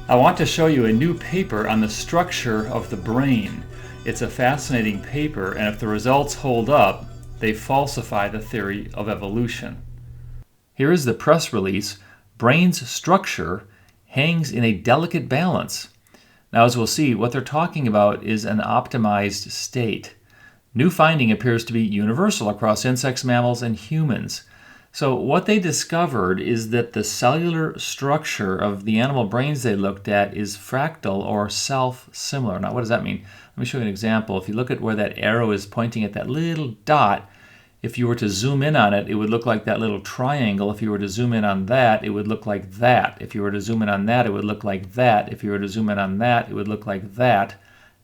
I want to show you a new paper on the structure of the brain. It's a fascinating paper, and if the results hold up, they falsify the theory of evolution. Here is the press release. Brain's structure hangs in a delicate balance. Now, as we'll see, what they're talking about is an optimized state. New finding appears to be universal across insects, mammals, and humans. So what they discovered is that the cellular structure of the animal brains they looked at is fractal or self-similar. Now, what does that mean? Let me show you an example. If you look at where that arrow is pointing at that little dot, if you were to zoom in on it, it would look like that little triangle. If you were to zoom in on that, it would look like that. If you were to zoom in on that, it would look like that. If you were to zoom in on that, it would look like that.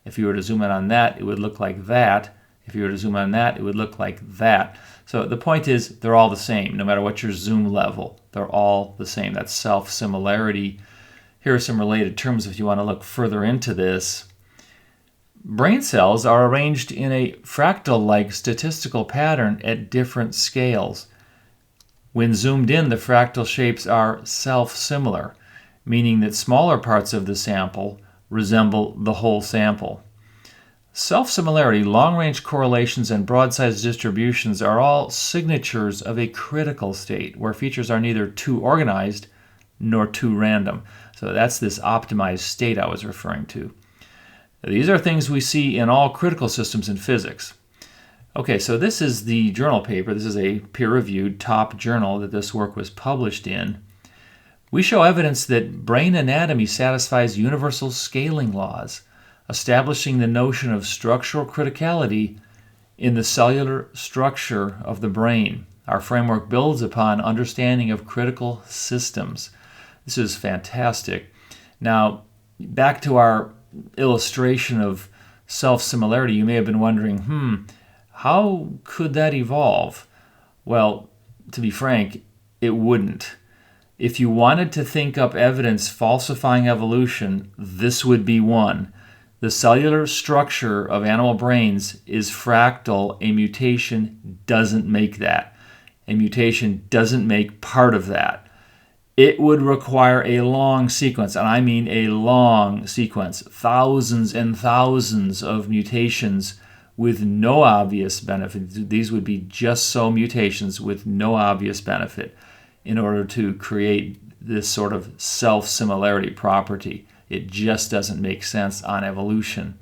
If you were to zoom in on that, it would look like that. If you were to zoom in on that, it would look like that. So the point is, they're all the same, no matter what your zoom level. They're all the same. That's self-similarity. Here are some related terms if you want to look further into this. Brain cells are arranged in a fractal-like statistical pattern at different scales. When zoomed in, the fractal shapes are self-similar, meaning that smaller parts of the sample resemble the whole sample. Self-similarity, long-range correlations, and broad-size distributions are all signatures of a critical state where features are neither too organized nor too random. So that's this optimized state I was referring to. These are things we see in all critical systems in physics. Okay, so this is the journal paper. This is a peer-reviewed top journal that this work was published in. We show evidence that brain anatomy satisfies universal scaling laws, establishing the notion of structural criticality in the cellular structure of the brain. Our framework builds upon understanding of critical systems. This is fantastic. Now, back to our illustration of self-similarity, you may have been wondering, how could that evolve? Well, to be frank, it wouldn't. If you wanted to think up evidence falsifying evolution, this would be one. The cellular structure of animal brains is fractal. A mutation doesn't make that. A mutation doesn't make part of that. It would require a long sequence, and I mean a long sequence, thousands and thousands of mutations with no obvious benefit. These would be just so mutations with no obvious benefit in order to create this sort of self-similarity property. It just doesn't make sense on evolution.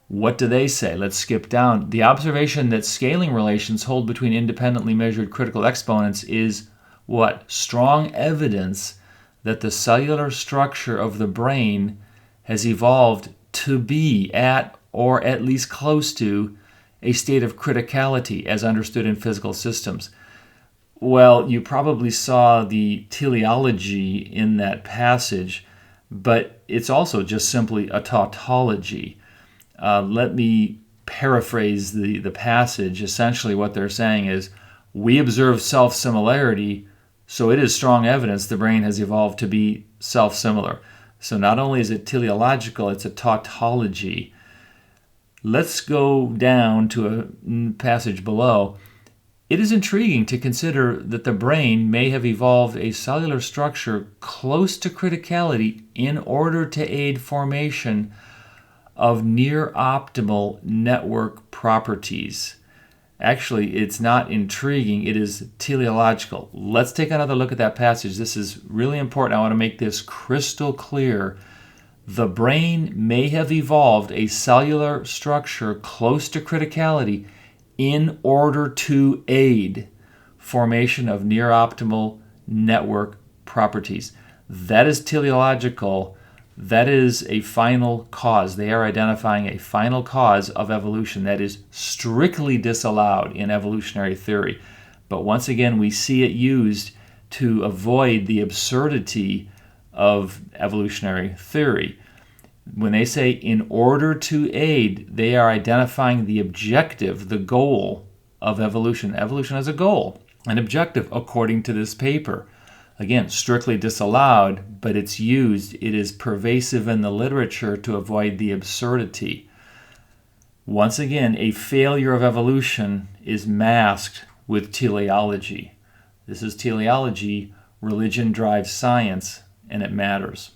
What do they say? Let's skip down. The observation that scaling relations hold between independently measured critical exponents is what? Strong evidence that the cellular structure of the brain has evolved to be at, or at least close to, a state of criticality as understood in physical systems. Well, you probably saw the teleology in that passage, but it's also just simply a tautology. Let me paraphrase the passage. Essentially what they're saying is, we observe self-similarity, so it is strong evidence the brain has evolved to be self-similar. So not only is it teleological, it's a tautology. Let's go down to a passage below. It is intriguing to consider that the brain may have evolved a cellular structure close to criticality in order to aid formation of near-optimal network properties. Actually, it's not intriguing, it is teleological. Let's take another look at that passage. This is really important. I want to make this crystal clear. The brain may have evolved a cellular structure close to criticality in order to aid formation of near-optimal network properties. That is teleological. That is a final cause. They are identifying a final cause of evolution that is strictly disallowed in evolutionary theory. But once again, we see it used to avoid the absurdity of evolutionary theory. When they say in order to aid, they are identifying the objective, the goal of evolution. Evolution has a goal, an objective, according to this paper. Again, strictly disallowed, but it's used. It is pervasive in the literature to avoid the absurdity. Once again, a failure of evolution is masked with teleology. This is teleology. Religion drives science, and it matters.